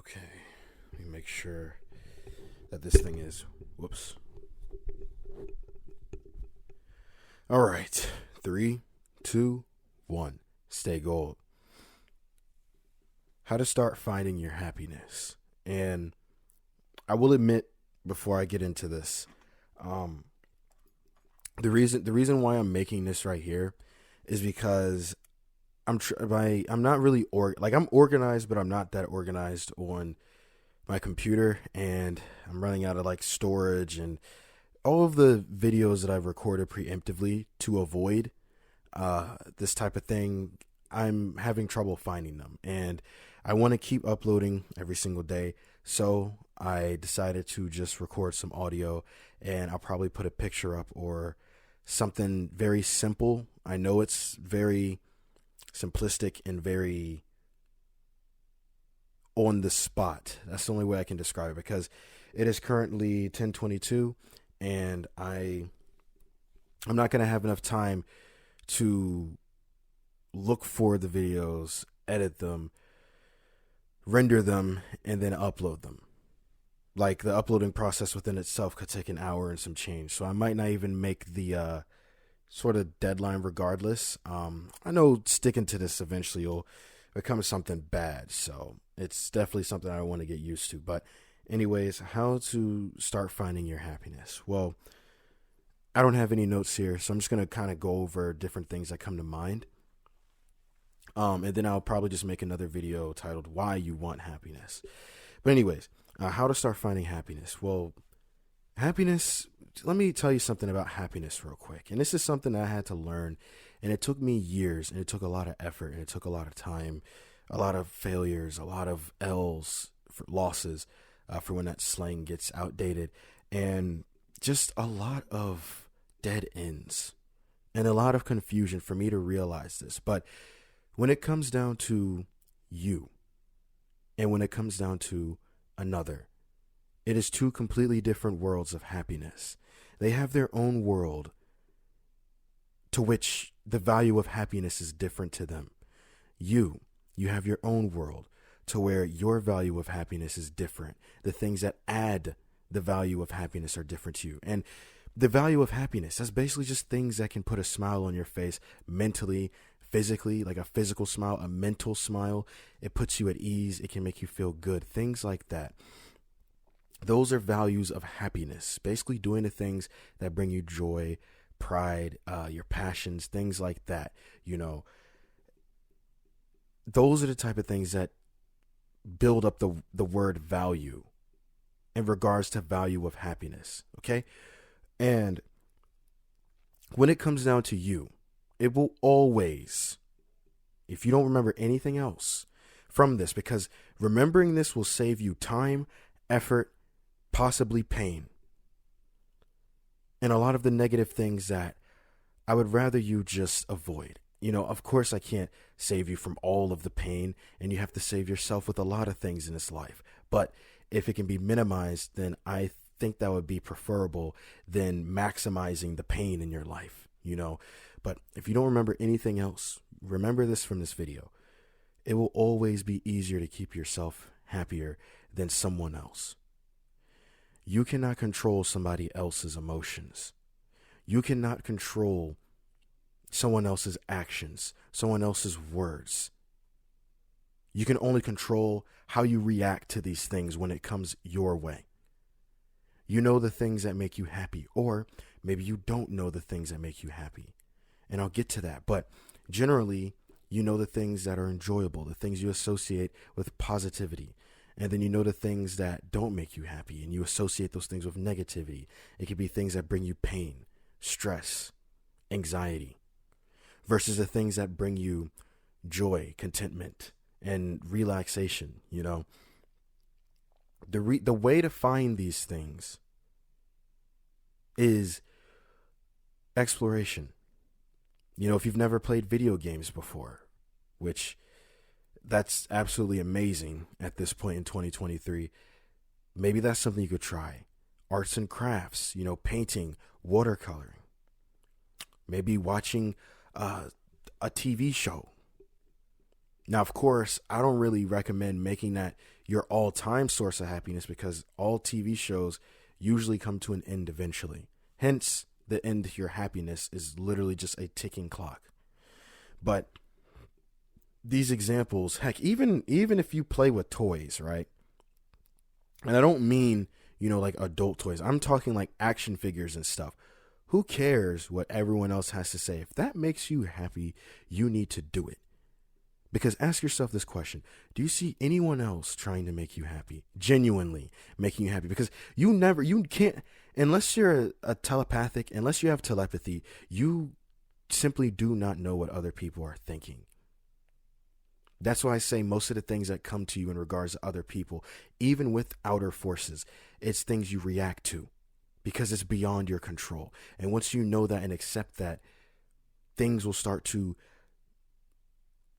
Okay, let me make sure that this thing is. Whoops. All right, 3, 2, 1. Stay gold. How to start finding your happiness. And I will admit, before I get into this, the reason why I'm making this right here is because I'm not really I'm organized, but I'm not that organized on my computer, and I'm running out of like storage and all of the videos that I've recorded preemptively to avoid this type of thing. I'm having trouble finding them, and I want to keep uploading every single day. So I decided to just record some audio, and I'll probably put a picture up or something very simple. I know it's very simplistic and very on the spot. That's the only way I can describe it, because it is currently 10:22, and I'm not going to have enough time to look for the videos, edit them, render them, and then upload them. Like, the uploading process within itself could take an hour and some change. So I might not even make the sort of deadline regardless. I know sticking to this eventually will become something bad. So it's definitely something I want to get used to. But anyways, how to start finding your happiness. Well, I don't have any notes here, so I'm just going to kind of go over different things that come to mind. And then I'll probably just make another video titled Why You Want Happiness. But anyways, how to start finding happiness. Well, happiness, let me tell you something about happiness real quick. And this is something I had to learn, and it took me years, and it took a lot of effort, and it took a lot of time, a lot of failures, a lot of L's, for losses, for when that slang gets outdated, and just a lot of dead ends and a lot of confusion for me to realize this. But when it comes down to you, and when it comes down to another, it is two completely different worlds of happiness. They have their own world to which the value of happiness is different to them. You have your own world to where your value of happiness is different. The things that add the value of happiness are different to you. And the value of happiness, that's basically just things that can put a smile on your face mentally, physically, like a physical smile, a mental smile. It puts you at ease. It can make you feel good. Things like that. Those are values of happiness. Basically doing the things that bring you joy, pride, your passions, things like that. You know, those are the type of things that build up the word value in regards to value of happiness. Okay. And when it comes down to you, it will always, if you don't remember anything else from this, because remembering this will save you time, effort, possibly pain, and a lot of the negative things that I would rather you just avoid. You know, of course, I can't save you from all of the pain, and you have to save yourself with a lot of things in this life. But if it can be minimized, then I think that would be preferable than maximizing the pain in your life, you know. But if you don't remember anything else, remember this from this video. It will always be easier to keep yourself happier than someone else. You cannot control somebody else's emotions. You cannot control someone else's actions, someone else's words. You can only control how you react to these things when it comes your way. You know the things that make you happy, or maybe you don't know the things that make you happy. And I'll get to that. But generally, you know the things that are enjoyable, the things you associate with positivity. And then you know the things that don't make you happy, and you associate those things with negativity. It could be things that bring you pain, stress, anxiety, versus the things that bring you joy, contentment, and relaxation. You know, the way to find these things is exploration. You know, if you've never played video games before, which that's absolutely amazing at this point in 2023, maybe that's something you could try. Arts and crafts, you know, painting, watercoloring, maybe watching a TV show, Now, of course, I don't really recommend making that your all-time source of happiness, because all TV shows usually come to an end eventually. Hence, the end to your happiness is literally just a ticking clock. But these examples, heck, even if you play with toys, right? And I don't mean, like adult toys. I'm talking like action figures and stuff. Who cares what everyone else has to say? If that makes you happy, you need to do it. Because ask yourself this question: do you see anyone else trying to make you happy, genuinely making you happy? Because you can't, unless you're a telepathic, unless you have telepathy, you simply do not know what other people are thinking. That's why I say most of the things that come to you in regards to other people, even with outer forces, it's things you react to because it's beyond your control. And once you know that and accept that, things will start to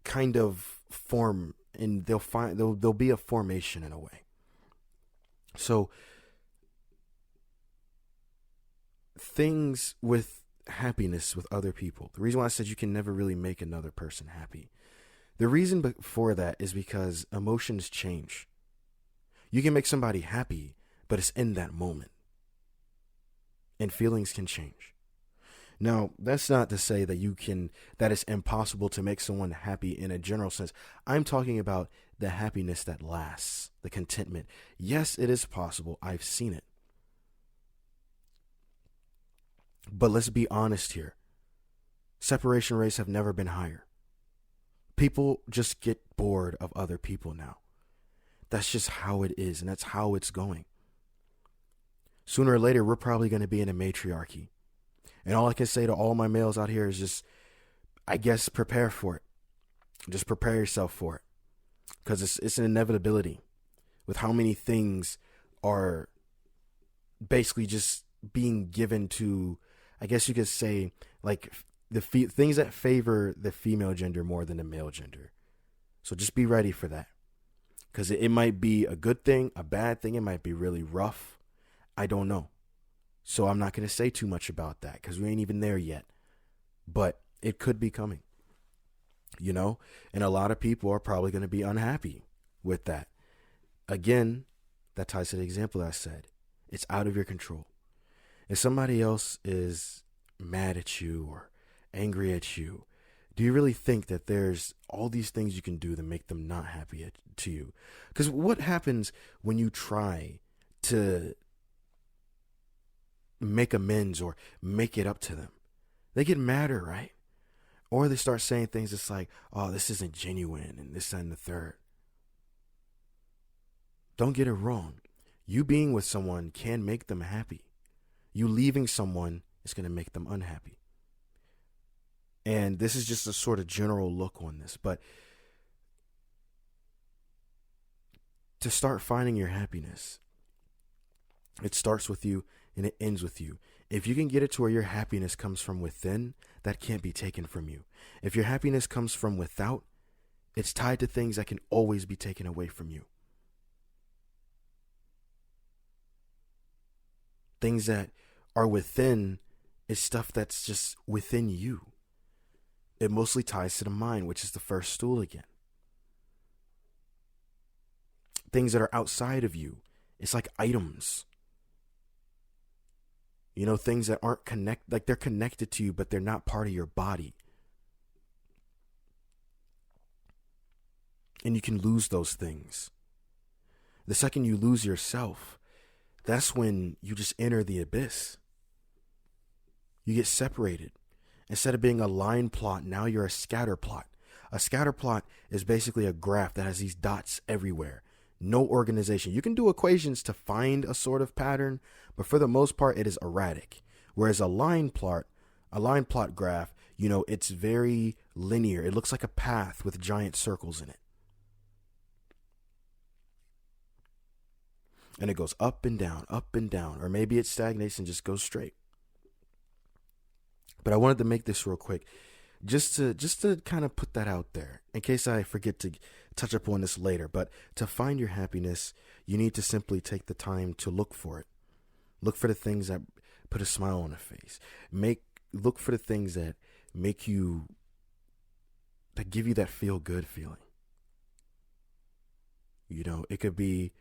kind of form, and there'll be a formation in a way. So things with happiness with other people, the reason why I said you can never really make another person happy, the reason for that is because emotions change. You can make somebody happy, but it's in that moment, and feelings can change. Now, that's not to say that it's impossible to make someone happy in a general sense. I'm talking about the happiness that lasts, the contentment. Yes, it is possible. I've seen it. But let's be honest here. Separation rates have never been higher. People just get bored of other people now. That's just how it is, and that's how it's going. Sooner or later, we're probably going to be in a matriarchy. And all I can say to all my males out here is just, I guess, prepare for it. Just prepare yourself for it. Because it's an inevitability with how many things are basically just being given to, I guess you could say, like the things that favor the female gender more than the male gender. So just be ready for that. Because it might be a good thing, a bad thing. It might be really rough. I don't know. So I'm not going to say too much about that because we ain't even there yet. But it could be coming, and a lot of people are probably going to be unhappy with that. Again, that ties to the example I said. It's out of your control. If somebody else is mad at you or angry at you, do you really think that there's all these things you can do to make them not happy to you? Because what happens when you try to make amends or make it up to them? They get madder, right? Or they start saying things that's like, oh, this isn't genuine and this and the third. Don't get it wrong. You being with someone can make them happy. You leaving someone is going to make them unhappy. And this is just a sort of general look on this, but to start finding your happiness, it starts with you and it ends with you. If you can get it to where your happiness comes from within, that can't be taken from you. If your happiness comes from without, it's tied to things that can always be taken away from you. Things that are within is stuff that's just within you. It mostly ties to the mind, which is the first stool again. Things that are outside of you, it's like items. Things that aren't like they're connected to you, but they're not part of your body. And you can lose those things. The second you lose yourself, that's when you just enter the abyss. You get separated. Instead of being a line plot, now you're a scatter plot. A scatter plot is basically a graph that has these dots everywhere. No organization. You can do equations to find a sort of pattern, but for the most part, it is erratic. Whereas a line plot graph, it's very linear. It looks like a path with giant circles in it. And it goes up and down, or maybe it stagnates and just goes straight. But I wanted to make this real quick, just to kind of put that out there in case I forget to touch upon this later. But to find your happiness, you need to simply take the time to look for it. Look for the things that put a smile on the face. Look for the things that give you that feel good feeling. You know, it could be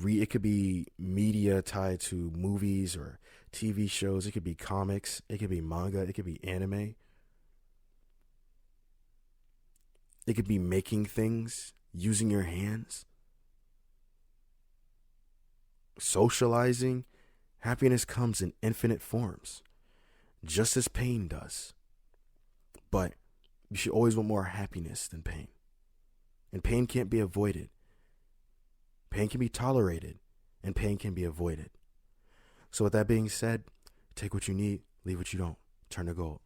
it could be media tied to movies or TV shows. It could be comics. It could be manga. It could be anime. It could be making things, using your hands, socializing. Happiness comes in infinite forms, just as pain does. But you should always want more happiness than pain. And pain can't be avoided. Pain can be tolerated, and pain can be avoided. So with that being said, take what you need, leave what you don't. Turn to gold.